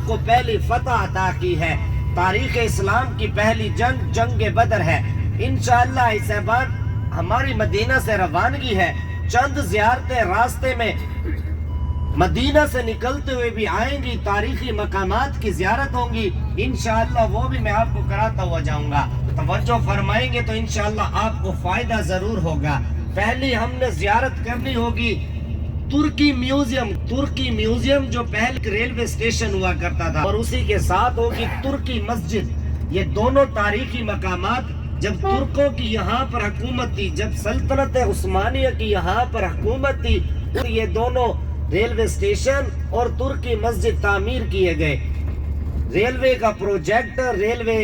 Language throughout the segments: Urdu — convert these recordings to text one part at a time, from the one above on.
آپ کو پہلی فتح عطا کی ہے. تاریخ اسلام کی پہلی جنگ جنگ بدر ہے. انشاءاللہ صاحبان ہماری مدینہ سے روانگی ہے. چند زیارتیں راستے میں مدینہ سے نکلتے ہوئے بھی آئیں گی. تاریخی مقامات کی زیارت ہوں گی انشاءاللہ، وہ بھی میں آپ کو کراتا ہوا جاؤں گا. توجہ فرمائیں گے تو انشاءاللہ آپ کو فائدہ ضرور ہوگا. پہلی ہم نے زیارت کرنی ہوگی ترکی میوزیم. ترکی میوزیم جو پہلے ریلوے اسٹیشن ہوا کرتا تھا، اور اسی کے ساتھ ہوگی ترکی مسجد. یہ دونوں تاریخی مقامات جب ترکوں کی یہاں پر حکومت تھی، جب سلطنت عثمانیہ کی یہاں پر حکومت تھی، اور یہ دونوں ریلوے اسٹیشن اور ترکی مسجد تعمیر کیے گئے. ریلوے کا پروجیکٹ، ریلوے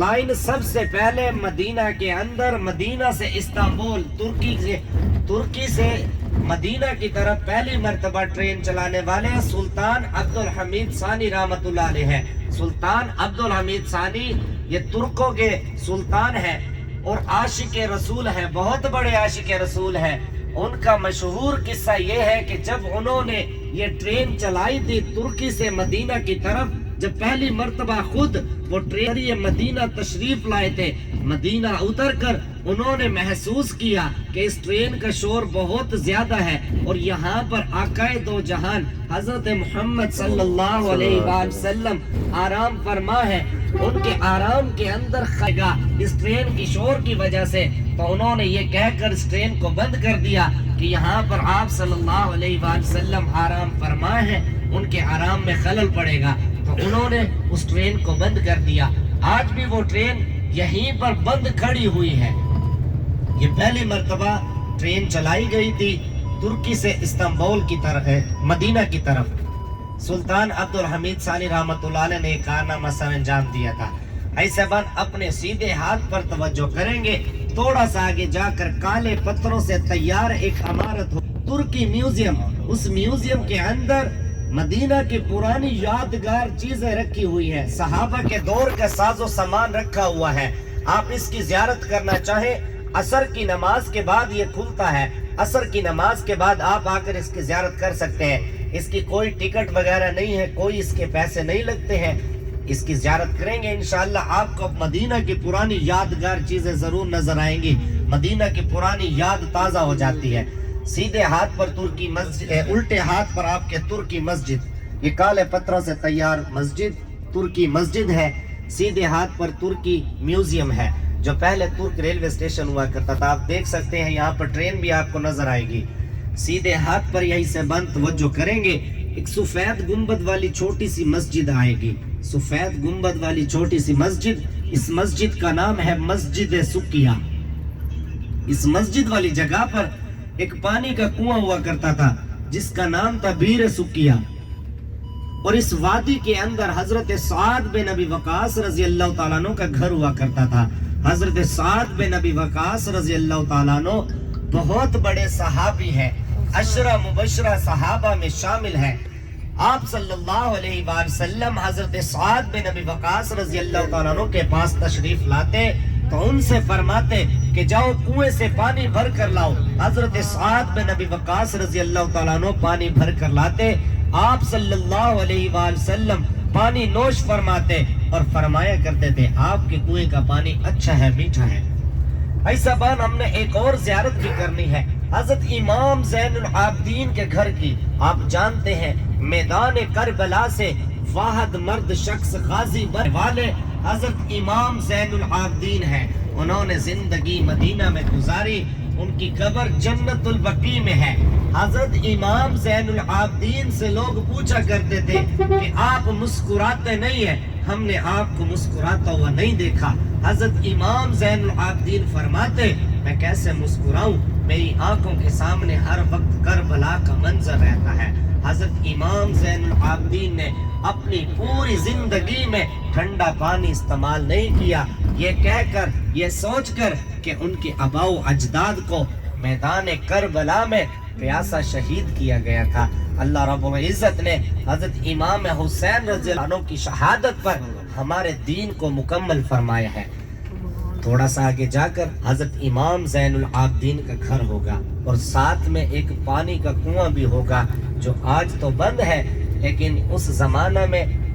لائن سب سے پہلے مدینہ کے اندر، مدینہ سے استنبول، ترکی سے مدینہ کی طرف پہلی مرتبہ ٹرین چلانے والے سلطان عبد الحمید ثانی رحمت اللہ علیہ ہے. سلطان عبد الحمید ثانی یہ ترکوں کے سلطان ہے اور عاشق رسول ہے، بہت بڑے عاشق رسول ہے. ان کا مشہور قصہ یہ ہے کہ جب انہوں نے یہ ٹرین چلائی تھی ترکی سے مدینہ کی طرف، جب پہلی مرتبہ خود وہ ٹرین مدینہ تشریف لائے تھے، مدینہ اتر کر انہوں نے محسوس کیا کہ اس ٹرین کا شور بہت زیادہ ہے، اور یہاں پر آقائے دو جہان حضرت محمد صلی اللہ علیہ وآلہ وسلم آرام فرما ہے. ان کے آرام کے اندر خیگا اس ٹرین کی شور کی وجہ سے، تو انہوں نے یہ کہہ کر اس ٹرین کو بند کر دیا کہ یہاں پر آپ صلی اللہ علیہ وآلہ وسلم آرام فرما ہے، ان کے آرام میں خلل پڑے گا. تو انہوں نے اس ٹرین کو بند کر دیا. آج بھی وہ ٹرین یہیں پر بند کھڑی ہوئی ہے. یہ پہلی مرتبہ ٹرین چلائی گئی تھی ترکی سے استنبول کی طرف، مدینہ کی طرف. سلطان عبد الحمید ثانی رحمت اللہ علیہ نے کارنامہ سر انجام دیا تھا. ایسے بات اپنے سیدھے ہاتھ پر توجہ کریں گے. تھوڑا سا آگے جا کر کالے پتھروں سے تیار ایک عمارت ہو، ترکی میوزیم. اس میوزیم کے اندر مدینہ کی پرانی یادگار چیزیں رکھی ہوئی ہیں، صحابہ کے دور کا ساز و سامان رکھا ہوا ہے. آپ اس کی زیارت کرنا چاہیں عصر کی نماز کے بعد یہ کھلتا ہے. عصر کی نماز کے بعد آپ آ کر اس کی زیارت کر سکتے ہیں. اس کی کوئی ٹکٹ وغیرہ نہیں ہے، کوئی اس کے پیسے نہیں لگتے ہیں. اس کی زیارت کریں گے انشاءاللہ آپ کو مدینہ کی پرانی یادگار چیزیں ضرور نظر آئیں گی. مدینہ کی پرانی یاد تازہ ہو جاتی ہے. سیدھے ہاتھ پر ترکی مسجد ہے، الٹے ہاتھ پر آپ کے ترکی مسجد. یہ کالے پتھروں سے تیار مسجد ترکی مسجد ہے. سیدھے ہاتھ پر ترکی میوزیم ہے جو پہلے ترک ریلوے اسٹیشن ہوا کرتا تھا. آپ دیکھ سکتے ہیں یہاں پر ٹرین بھی آپ کو نظر آئے گی. سیدھے ہاتھ پر یہی سے بند توجہ کریں گے ایک سفید گنبد والی چھوٹی سی مسجد آئے گی. سفید گنبد والی چھوٹی سی مسجد، اس مسجد کا نام ہے مسجد سکیہ. اس مسجد والی جگہ پر ایک پانی کا کنواں ہوا کرتا تھا جس کا نام تھا بیر سکیہ. اور اس وادی کے اندر حضرت سعد بن ابی وقاص رضی اللہ تعالیٰ عنہ کا گھر ہوا کرتا تھا. حضرت سعد بن ابی وقاص رضی اللہ تعالیٰ عنہ بہت بڑے صحابی ہیں، عشرہ مبشرہ صحابہ میں شامل ہیں. آپ صلی اللہ علیہ وآلہ وسلم حضرت سعد بن ابی وقاص رضی اللہ تعالیٰ عنہ کے پاس تشریف لاتے تو ان سے فرماتے کہ جاؤ کنویں سے پانی بھر کر لاؤ. حضرت سعد بن ابی وقاص رضی اللہ تعالیٰ عنہ پانی بھر کر لاتے. آپ صلی اللہ علیہ وآلہ وسلم پانی نوش فرماتے اور فرمایا کرتے تھے آپ کے کنویں کا پانی اچھا ہے، میٹھا ہے. ایسا بان ہم نے ایک اور زیارت بھی کرنی ہے حضرت امام زین العابدین کے گھر کی. آپ جانتے ہیں میدان کربلا سے واحد مرد شخص غازی بن والے حضرت امام زین العابدین ہیں. انہوں نے زندگی مدینہ میں گزاری، ان کی قبر جنت البقیع میں ہے. حضرت امام زین العابدین سے لوگ پوچھا کرتے تھے کہ آپ مسکراتے نہیں ہیں، ہم نے آپ کو مسکراتا ہوا نہیں دیکھا. حضرت امام زین العابدین فرماتے میں کیسے مسکراؤں، میری آنکھوں کے سامنے ہر وقت کربلا کا منظر رہتا ہے. حضرت امام زین العابدین نے اپنی پوری زندگی میں ٹھنڈا پانی استعمال نہیں کیا، یہ کہہ کر، یہ سوچ کر کہ ان کے آباء و اجداد کو میدان کربلا میں پیاسا شہید کیا گیا تھا. اللہ رب العزت نے حضرت امام حسین رضی اللہ عنہ کی شہادت پر ہمارے دین کو مکمل فرمایا ہے. تھوڑا سا آگے جا کر حضرت امام زین العابدین کا گھر ہوگا اور ساتھ میں ایک پانی کا کنواں بھی ہوگا جو آج تو بند ہے، لیکن اس زمانہ میں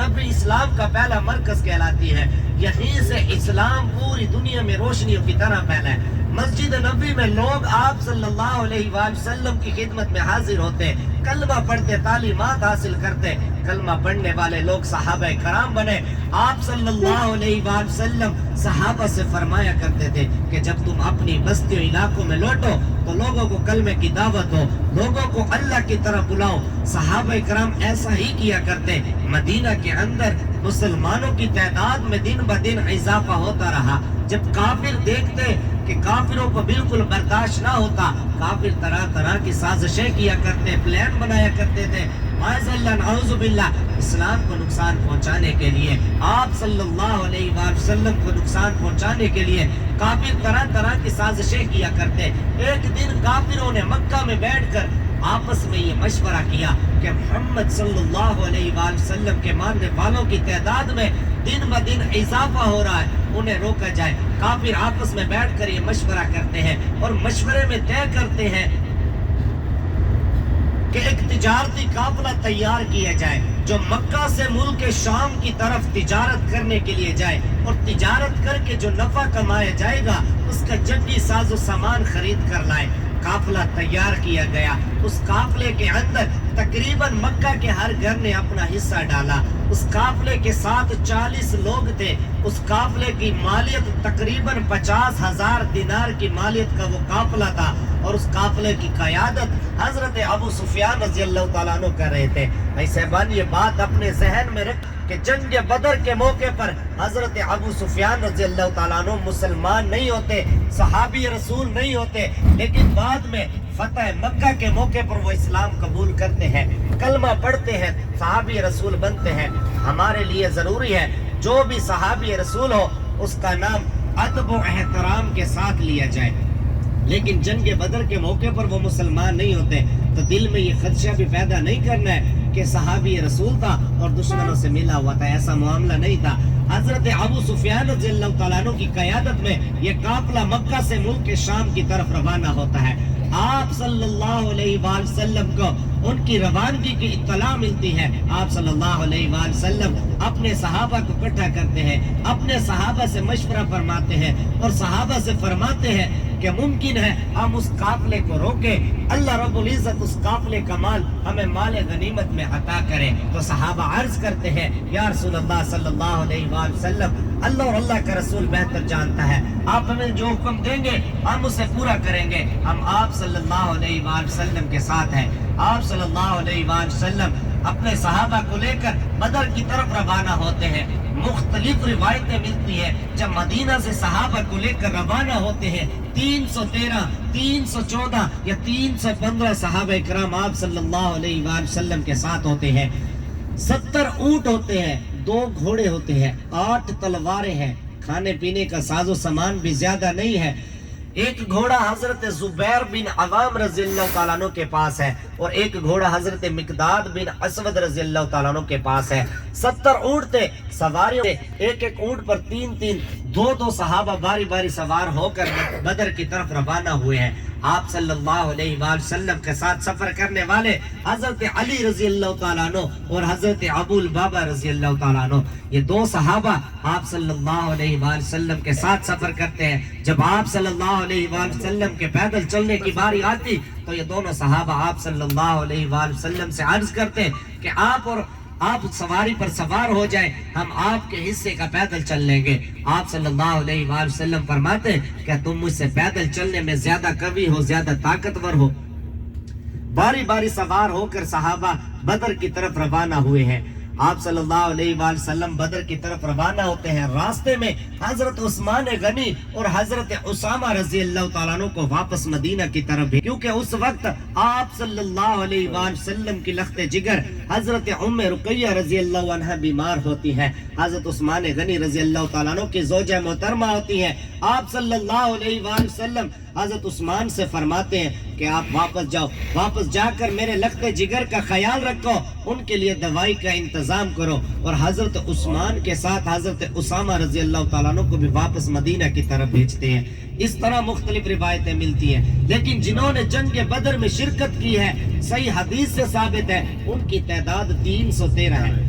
نبی اسلام کا پہلا مرکز کہلاتی ہے. یہیں سے اسلام پوری دنیا میں روشنیوں کی طرح پھیلا ہے. مسجد نبی میں لوگ آپ صلی اللہ علیہ وآلہ وسلم کی خدمت میں حاضر ہوتے، کلمہ پڑھتے، تعلیمات حاصل کرتے. کلمہ پڑھنے والے لوگ صحابہ کرام بنے. آپ صلی اللہ علیہ وآلہ وسلم صحابہ سے فرمایا کرتے تھے کہ جب تم اپنی بستیوں علاقوں میں لوٹو تو لوگوں کو کلمے کی دعوت ہو، لوگوں کو اللہ کی طرف بلاؤ. صحابہ کرام ایسا ہی کیا کرتے. مدینہ کے اندر مسلمانوں کی تعداد میں دن بدن اضافہ ہوتا رہا. جب کافر دیکھتے کہ کافروں کو بالکل برداشت نہ ہوتا، کافر طرح طرح کی سازشیں کیا کرتے، پلان بنایا کرتے تھے معاذ اللہ نعوذ باللہ اسلام کو نقصان پہنچانے کے لیے، آپ صلی اللہ علیہ وآلہ وسلم کو نقصان پہنچانے کے لیے کافر طرح طرح کی سازشیں کیا کرتے. ایک دن کافروں نے مکہ میں بیٹھ کر آپس میں یہ مشورہ کیا کہ محمد صلی اللہ علیہ وآلہ وسلم کے ماننے والوں کی تعداد میں دن بدن اضافہ ہو رہا ہے، انہیں روکا جائے. کافر آپس میں بیٹھ کر یہ مشورہ کرتے ہیں اور مشورے میں طے کرتے ہیں کہ ایک تجارتی قافلہ تیار کیا جائے جو مکہ سے ملک شام کی طرف تجارت کرنے کے لیے جائے، اور تجارت کر کے جو نفع کمایا جائے گا اس کا جدی ساز و سامان خرید کر لائے. قافلہ تیار کیا گیا. اس قافلے کے اندر تقریباً مکہ کے ہر گھر نے اپنا حصہ ڈالا. اس قافلے کے ساتھ 40 لوگ تھے. اس قافلے کی مالیت تقریباً 50,000 دینار کی مالیت کا وہ قافلہ تھا، اور اس قافلے کی قیادت حضرت ابو سفیان رضی اللہ تعالیٰ عنہ کر رہے تھے. بھائی صاحبان یہ بات اپنے ذہن میں رکھ کہ جنگ بدر کے موقع پر حضرت ابو سفیان رضی اللہ تعالیٰ عنہ مسلمان نہیں ہوتے، صحابی رسول نہیں ہوتے، لیکن بعد میں فتح مکہ کے موقع پر وہ اسلام قبول کرتے ہیں، کلمہ پڑھتے ہیں، صحابی رسول بنتے ہیں. ہمارے لیے ضروری ہے جو بھی صحابی رسول ہو اس کا نام ادب و احترام کے ساتھ لیا جائے. لیکن جنگ بدر کے موقع پر وہ مسلمان نہیں ہوتے تو دل میں یہ خدشہ بھی پیدا نہیں کرنا ہے کہ صحابی رسول تھا اور دشمنوں سے ملا ہوا تھا. ایسا معاملہ نہیں تھا. حضرت ابو سفیان رضی اللہ تعالیٰ عنہ کی قیادت میں یہ قافلہ مکہ سے ملک شام کی طرف روانہ ہوتا ہے. آپ صلی اللہ علیہ وآلہ وسلم کو ان کی روانگی کی اطلاع ملتی ہے. آپ صلی اللہ علیہ وآلہ وسلم اپنے صحابہ کو اکٹھا کرتے ہیں، اپنے صحابہ سے مشورہ فرماتے ہیں اور صحابہ سے فرماتے ہیں کہ ممکن ہے ہم اس قافلے کو روکیں، اللہ رب العزت اس قافلے کا مال ہمیں مال غنیمت میں عطا کرے. تو صحابہ عرض کرتے ہیں یا رسول اللہ صلی اللہ علیہ وآلہ وسلم، اللہ اور اللہ کا رسول بہتر جانتا ہے، آپ ہمیں جو حکم دیں گے ہم اسے پورا کریں گے. ہم آپ صلی اللہ علیہ وآلہ وسلم کے ساتھ ہیں. آپ صلی اللہ علیہ وآلہ وسلم اپنے صحابہ کو لے کر بدر کی طرف روانہ ہوتے ہیں. مختلف روایتیں ملتی ہیں جب مدینہ سے صحابہ کو لے کر روانہ ہوتے ہیں 313 314 یا 315 صحابہ کرام آپ صلی اللہ علیہ وآلہ وسلم کے ساتھ ہوتے ہیں. 70 اونٹ ہوتے ہیں، 2 گھوڑے ہوتے ہیں، 8 تلواریں ہیں، کھانے پینے کا ساز و سامان بھی زیادہ نہیں ہے. ایک گھوڑا حضرت زبیر بن عوام رضی اللہ تعالیٰ عنہ کے پاس ہے اور ایک گھوڑا حضرت مقداد بن اسود رضی اللہ تعالیٰ عنہ کے پاس ہے. 70 اونٹ تھے، سواری تھے، ایک ایک اونٹ پر 3 2 صحابہ باری باری سوار ہو کر بدر کی طرف روانہ ہوئے ہیں. آپ صلی اللہ علیہ وآلہ وسلم کے ساتھ سفر کرنے والے حضرت علی رضی اللہ تعالیٰ عنہ اور حضرت ابو البابا رضی اللہ تعالیٰ عنہ، یہ 2 صحابہ آپ صلی اللہ علیہ وآلہ وسلم کے ساتھ سفر کرتے ہیں. جب آپ صلی اللہ علیہ وآلہ وسلم کے پیدل چلنے کی باری آتی تو یہ دونوں صحابہ آپ صلی اللہ علیہ وآلہ وسلم سے عرض کرتے ہیں کہ آپ سواری پر سوار ہو جائیں، ہم آپ کے حصے کا پیدل چل لیں گے. آپ صلی اللہ علیہ وآلہ وسلم فرماتے ہیں کہ تم مجھ سے پیدل چلنے میں زیادہ قوی ہو، زیادہ طاقتور ہو. باری باری سوار ہو کر صحابہ بدر کی طرف روانہ ہوئے ہیں. آپ صلی اللہ علیہ وآلہ وسلم بدر کی طرف روانہ ہوتے ہیں. راستے میں حضرت عثمان غنی اور حضرت اسامہ رضی اللہ تعالیٰ عنہ کو واپس مدینہ کی طرف بھی، کیونکہ اس وقت آپ صلی اللہ علیہ وآلہ وسلم کی لخت جگر حضرت ام رقیہ رضی اللہ عنہ بیمار ہوتی ہے. حضرت عثمان غنی رضی اللہ تعالیٰ عنہ کی زوجہ محترمہ ہوتی ہیں. آپ صلی اللہ علیہ وآلہ وسلم حضرت عثمان سے فرماتے ہیں کہ آپ واپس جاؤ، واپس جا کر میرے لخت جگر کا خیال رکھو، ان کے لیے دوائی کا انتظام کرو. اور حضرت عثمان کے ساتھ حضرت اسامہ رضی اللہ تعالیٰ عنہ کو بھی واپس مدینہ کی طرف بھیجتے ہیں. اس طرح مختلف روایتیں ملتی ہیں، لیکن جنہوں نے جنگ بدر میں شرکت کی ہے صحیح حدیث سے ثابت ہے ان کی تعداد 313 ہے.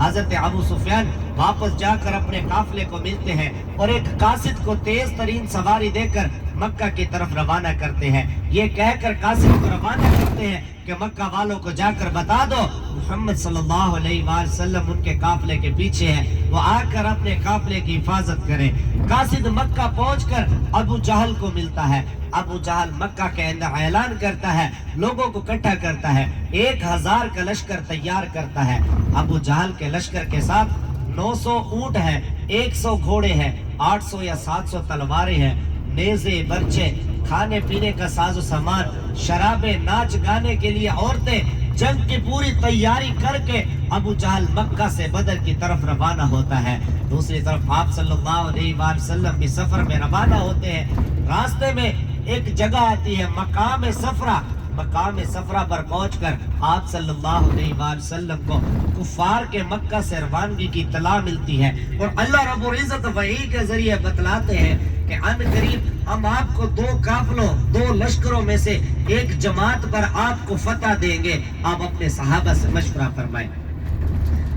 حضرت ابو سفیان واپس جا کر اپنے قافلے کو ملتے ہیں اور ایک قاصد کو تیز ترین سواری دے کر مکہ کی طرف روانہ کرتے ہیں۔ یہ کہہ کر قاصد کو روانہ کرتے ہیں کہ مکہ والوں کو جا کر بتا دو محمد صلی اللہ علیہ وآلہ وسلم ان کے قافلے کے پیچھے ہیں، وہ آ کر اپنے قافلے کی حفاظت کریں۔ قاصد مکہ پہنچ کر ابو جہل کو ملتا ہے۔ ابو جہل مکہ کے اندر اعلان کرتا ہے، لوگوں کو اکٹھا کرتا ہے، 1000 کا لشکر تیار کرتا ہے۔ ابو جہل کے لشکر کے ساتھ 900 اونٹ ہیں، 100 گھوڑے ہیں، 800 یا 700 تلواریں ہیں، نیزے، برچے، کھانے پینے کا ساز و سامان، شرابیں، ناچ گانے کے لیے عورتیں، جنگ کی پوری تیاری کر کے ابو جہل مکہ سے بدر کی طرف روانہ ہوتا ہے۔ دوسری طرف آپ صلی اللہ علیہ وآلہ وسلم بھی سفر میں روانہ ہوتے ہیں۔ راستے میں ایک جگہ آتی ہے مقام صفرا۔ مقام صفرا پر پہنچ کر آپ صلی اللہ علیہ وآلہ وسلم کو کفار کے مکہ سے روانگی کی اطلاع ملتی ہے اور اللہ رب العزت وحی کے ذریعے بتلاتے ہیں کہ ان قریب ہم آپ کو 2 قافلوں 2 لشکروں میں سے ایک جماعت پر آپ کو فتح دیں گے، آپ اپنے صحابہ سے مشورہ فرمائیں۔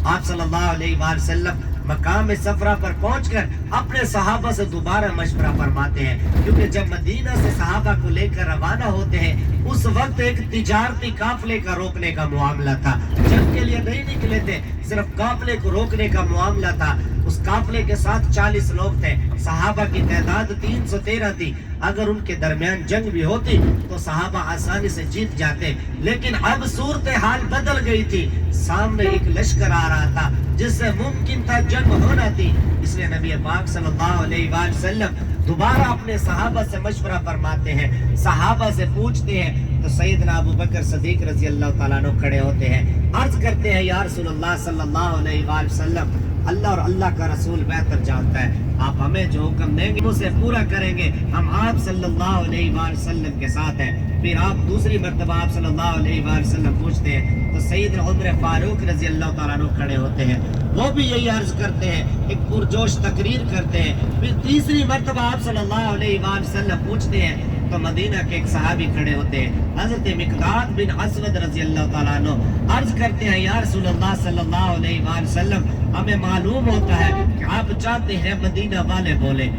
آپ صلی اللہ علیہ وآلہ وسلم مقام صفرا پر پہنچ کر اپنے صحابہ سے دوبارہ مشورہ فرماتے ہیں، کیونکہ جب مدینہ سے صحابہ کو لے کر روانہ ہوتے ہیں اس وقت ایک تجارتی قافلے کا روکنے کا معاملہ تھا، جنگ کے لیے نہیں نکلے تھے، صرف قافلے کو روکنے کا معاملہ تھا۔ اس قافلے کے ساتھ 40 لوگ تھے، صحابہ کی تعداد 313 تھی۔ اگر ان کے درمیان جنگ بھی ہوتی تو صحابہ آسانی سے جیت جاتے، لیکن اب صورتحال بدل گئی تھی۔ سامنے ایک لشکر آ رہا تھا جس سے ممکن تھا جنگ ہونا تھی، اس لیے نبی پاک صلی اللہ علیہ وآلہ وسلم دوبارہ اپنے صحابہ سے مشورہ فرماتے ہیں، صحابہ سے پوچھتے ہیں تو سیدنا ابو بکر صدیق رضی اللہ تعالیٰ عنہ کھڑے ہوتے ہیں، عرض کرتے ہیں یا رسول اللہ صلی اللہ علیہ وآلہ وسلم، اللہ اور اللہ کا رسول بہتر جانتا ہے، آپ ہمیں جو حکم دیں گے اسے پورا کریں گے، ہم آپ صلی اللہ علیہ وآلہ وسلم کے ساتھ ہیں۔ پھر آپ دوسری مرتبہ آپ صلی اللہ علیہ وآلہ وسلم پوچھتے ہیں تو سیدنا عمر فاروق رضی اللہ تعالیٰ عنہ کھڑے ہوتے ہیں، وہ بھی یہی عرض کرتے ہیں، ایک پرجوش تقریر کرتے ہیں۔ پھر تیسری مرتبہ آپ صلی اللہ علیہ وآلہ وسلم پوچھتے ہیں تو مدینہ کے ایک صحابی کھڑے ہوتے ہیں، حضرت مقداد بن اسود رضی اللہ تعالیٰ عنہ عرض کرتے ہیں یا رسول اللہ صلی اللہ علیہ وآلہ وسلم، ہمیں معلوم ہوتا ہے کہ آپ چاہتے ہیں مدینہ والے بولے۔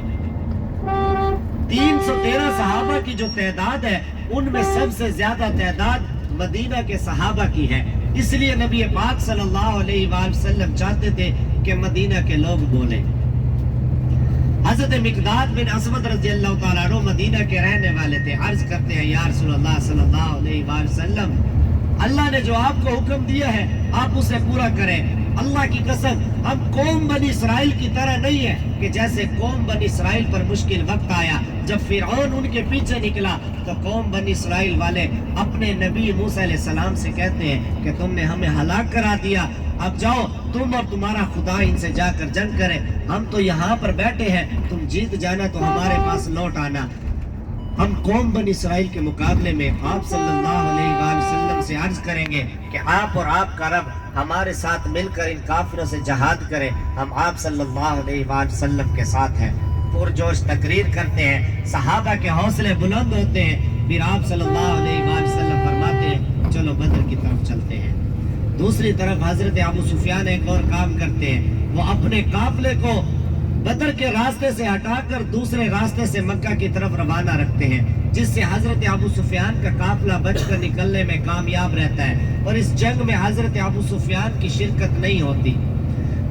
313 صحابہ کی جو تعداد ہے ان میں سب سے زیادہ تعداد مدینہ کے صحابہ کی ہے، اس لیے نبی پاک صلی اللہ علیہ وآلہ وسلم چاہتے تھے کہ مدینہ کے لوگ بولیں۔ حضرت مقداد بن اسود رضی اللہ تعالیٰ عنہ مدینہ کے رہنے والے تھے، عرض کرتے ہیں یا رسول اللہ صلی اللہ علیہ وآلہ وسلم، اللہ نے جو آپ کو حکم دیا ہے آپ اسے پورا کریں۔ اللہ کی قسم ہم قوم بنی اسرائیل کی طرح نہیں ہے کہ جیسے قوم بنی اسرائیل پر مشکل وقت آیا جب فرعون ان کے پیچھے نکلا تو قوم بنی اسرائیل والے اپنے نبی موسیٰ علیہ السلام سے کہتے ہیں کہ تم نے ہمیں ہلاک کرا دیا، اب جاؤ تم اور تمہارا خدا ان سے جا کر جنگ کرے، ہم تو یہاں پر بیٹھے ہیں، تم جیت جانا تو ہمارے پاس لوٹ آنا۔ ہم قوم بنی اسرائیل کے مقابلے میں آپ صلی اللہ علیہ وآلہ وسلم سے عرض کریں گے کہ آپ اور آپ کا رب ہمارے ساتھ مل کر ان کافروں سے جہاد کرے، ہم آپ صلی اللہ علیہ وآلہ وسلم کے ساتھ ہیں۔ پرجوش تقریر کرتے ہیں، صحابہ کے حوصلے بلند ہوتے ہیں، پھر آپ صلی اللہ علیہ وآلہ وسلم فرماتے ہیں چلو بدر کی طرف چلتے ہیں۔ دوسری طرف حضرت ابو سفیان ایک اور کام کرتے ہیں، وہ اپنے قافلے کو بدر کے راستے سے ہٹا کر دوسرے راستے سے مکہ کی طرف روانہ رکھتے ہیں، جس سے حضرت ابو سفیان کا قافلہ بچ کر نکلنے میں کامیاب رہتا ہے اور اس جنگ میں حضرت ابو سفیان کی شرکت نہیں ہوتی۔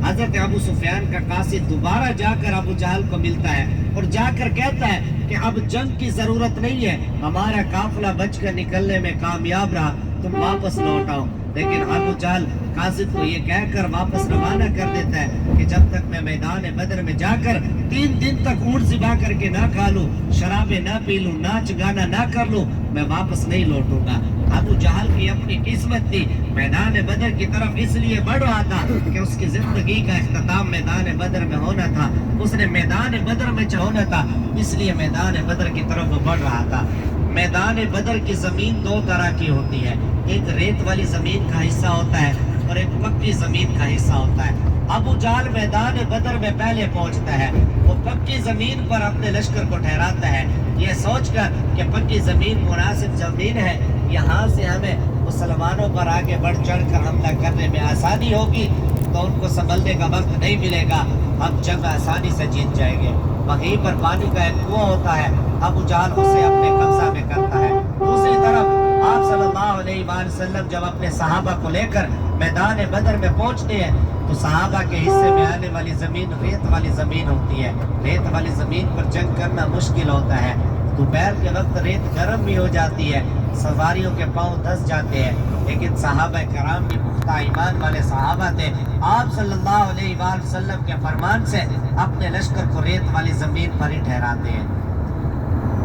حضرت ابو سفیان کا قاصد دوبارہ جا کر ابو جہل کو ملتا ہے اور جا کر کہتا ہے کہ اب جنگ کی ضرورت نہیں ہے، ہمارا قافلہ بچ کر نکلنے میں کامیاب رہا، تم واپس لوٹ آؤ۔ لیکن ابو جہل قاصد کو یہ کہہ کر واپس روانہ کر دیتا ہے کہ جب تک میں میدان بدر میں جا کر 3 دن تک اونٹ ذبح کر کے نہ کھا لوں، شرابیں نہ پی لوں، ناچ گانا نہ کر لوں، میں واپس نہیں لوٹوں گا۔ ابو جہل کی اپنی قسمت تھی، میدان بدر کی طرف اس لیے بڑھ رہا تھا کہ اس کی زندگی کا اختتام میدان بدر میں ہونا تھا، اس نے میدان بدر میں ہونا تھا، اس لیے میدان بدر کی طرف وہ بڑھ رہا تھا۔ میدان بدر کی زمین 2 طرح کی ہوتی ہے، ایک ریت والی زمین کا حصہ ہوتا ہے اور ایک پکی زمین کا حصہ ہوتا ہے۔ ابو جہل میدان بدر میں پہلے پہنچتا ہے، وہ پکی زمین پر اپنے لشکر کو ٹھہراتا ہے، یہ سوچ کر کہ پکی زمین مناسب زمین ہے، یہاں سے ہمیں مسلمانوں پر آگے بڑھ چڑھ کر حملہ کرنے میں آسانی ہوگی، تو ان کو سنبھلنے کا وقت نہیں ملے گا، ہم جنگ آسانی سے جیت جائیں گے۔ وہیں پر پانی کا ایک کنواں ہوتا ہے، ابو جہل اسے اپنے قبضہ میں کرتا ہے۔ دوسری طرف آپ صلی اللہ علیہ وآلہ وسلم جب اپنے صحابہ کو لے کر میدان بدر میں پہنچتے ہیں تو صحابہ کے حصے میں آنے والی زمین ریت والی زمین ہوتی ہے، ریت والی زمین پر جنگ کرنا مشکل ہوتا ہے، دوپہر کے وقت ریت گرم بھی ہو جاتی ہے، سواریوں کے پاؤں دھس جاتے ہیں، لیکن صحابہ کرام بھی پختہ ایمان والے صحابہ تھے، آپ صلی اللہ علیہ وآلہ وسلم کے فرمان سے اپنے لشکر کو ریت والی زمین پر ہی ٹھہراتے ہیں۔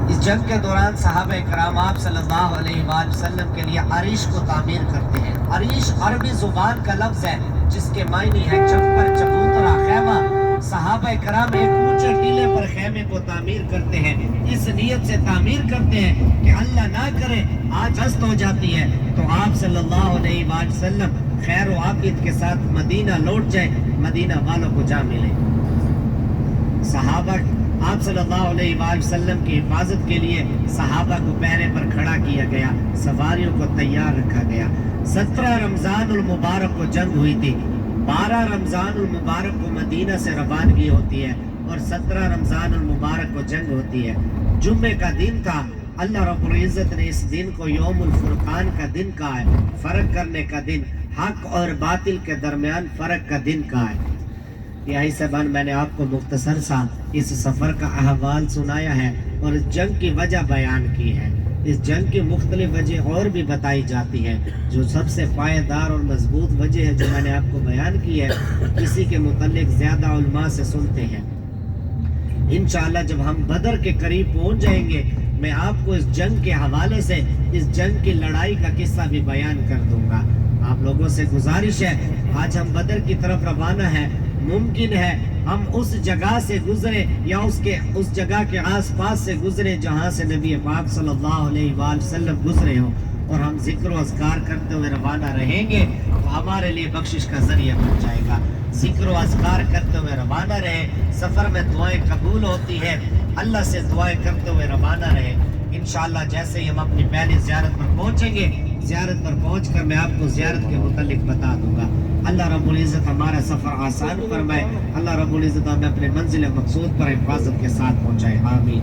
اس جنگ کے دوران صحابہ کرام آپ صلی اللہ علیہ وآلہ وسلم کے لیے عریش کو تعمیر کرتے ہیں۔ عریش عربی زبان کا لفظ ہے جس کے معنی ہے چپر، چبوترا، خیمہ۔ صحابہ کرام ایک اونچے ٹیلے پر خیمے کو تعمیر کرتے ہیں، اس نیت سے تعمیر کرتے ہیں کہ اللہ نہ کرے آج ہست ہو جاتی ہے تو آپ صلی اللہ علیہ وآلہ وسلم خیر و عافیت کے ساتھ مدینہ لوٹ جائیں، مدینہ والوں کو جا ملے۔ صحابہ آپ صلی اللہ علیہ وآلہ وسلم کی حفاظت کے لیے صحابہ کو پہرے پر کھڑا کیا گیا، سواریوں کو تیار رکھا گیا۔ 17 رمضان المبارک کو جنگ ہوئی تھی، 12 رمضان المبارک کو مدینہ سے روانگی ہوتی ہے اور 17 رمضان المبارک کو جنگ ہوتی ہے۔ جمعے کا دن تھا، اللہ رب العزت نے اس دن کو یوم الفرقان کا دن کہا ہے، فرق کرنے کا دن، حق اور باطل کے درمیان فرق کا دن کہا ہے۔ یہی سبان میں نے آپ کو مختصر سا اس سفر کا احوال سنایا ہے اور اس جنگ کی وجہ بیان کی ہے۔ اس جنگ کی مختلف وجہ اور بھی بتائی جاتی ہے، جو سب سے پائیدار اور مضبوط وجہ ہے جو میں نے آپ کو بیان کی ہے، اسی کے متعلق زیادہ علماء سے سنتے ہیں۔ انشاءاللہ جب ہم بدر کے قریب پہنچ جائیں گے میں آپ کو اس جنگ کے حوالے سے اس جنگ کی لڑائی کا قصہ بھی بیان کر دوں گا۔ آپ لوگوں سے گزارش ہے، آج ہم بدر کی طرف روانہ ہیں، ممکن ہے ہم اس جگہ سے گزرے یا اس جگہ کے آس پاس سے گزرے جہاں سے نبی پاک صلی اللہ علیہ وآلہ وسلم گزرے ہوں، اور ہم ذکر و اذکار کرتے ہوئے روانہ رہیں گے تو ہمارے لیے بخشش کا ذریعہ بن جائے گا۔ ذکر و اذکار کرتے ہوئے روانہ رہے، سفر میں دعائیں قبول ہوتی ہے، اللہ سے دعائیں کرتے ہوئے روانہ رہے۔ انشاءاللہ جیسے ہی ہم اپنی پہلی زیارت پر پہنچیں گے، زیارت پر پہنچ کر میں آپ کو زیارت کے متعلق بتا دوں گا۔ اللہ رب العزت ہمارا سفر آسان فرمائے، اللہ رب العزت ہمیں اپنے منزل مقصود پر حفاظت کے ساتھ پہنچائے، آمین۔